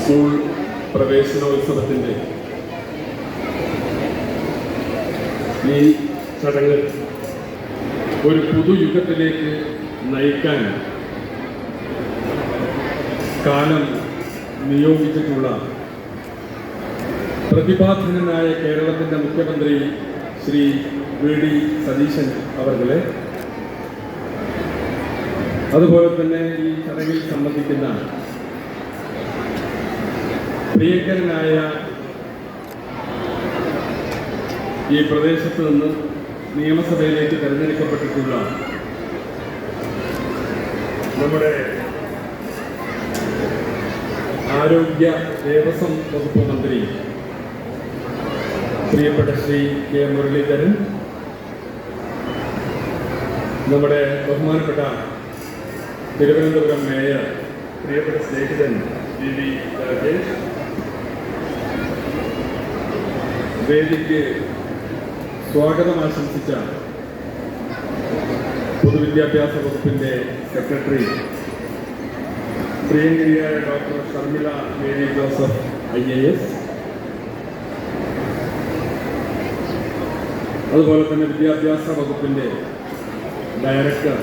school പ്രവേശനോത്സവത്തിൻ്റെ ഈ ചടങ്ങ് ഒരു പുതുയുഗത്തിലേക്ക് നയിക്കാൻ കാലം നിയോഗിച്ചിട്ടുള്ള പ്രതിഭാധനനായ കേരളത്തിൻ്റെ മുഖ്യമന്ത്രി ശ്രീ വി ഡി സതീശൻ അവർകളെ, അതുപോലെ തന്നെ ഈ ചടങ്ങിൽ സംബന്ധിക്കുന്ന പ്രിയങ്കരനായ ഈ പ്രദേശത്ത് നിന്ന് നിയമസഭയിലേക്ക് തെരഞ്ഞെടുക്കപ്പെട്ടിട്ടുള്ള നമ്മുടെ ആരോഗ്യ ദേവസ്വം വകുപ്പ് മന്ത്രി പ്രിയപ്പെട്ട ശ്രീ കെ മുരളീധരൻ, നമ്മുടെ ബഹുമാനപ്പെട്ട തിരുവനന്തപുരം മേയർ പ്രിയപ്പെട്ട സ്നേഹിതൻ വി വി രാജേഷ്, വേദിക്ക് സ്വാഗതം ആശംസിച്ച പൊതുവിദ്യാഭ്യാസ വകുപ്പിൻ്റെ സെക്രട്ടറി പ്രിയങ്കരിയായ ഡോക്ടർ ഷർമിള മേരി ജോസഫ് IAS, അതുപോലെ തന്നെ വിദ്യാഭ്യാസ വകുപ്പിൻ്റെ ഡയറക്ടർ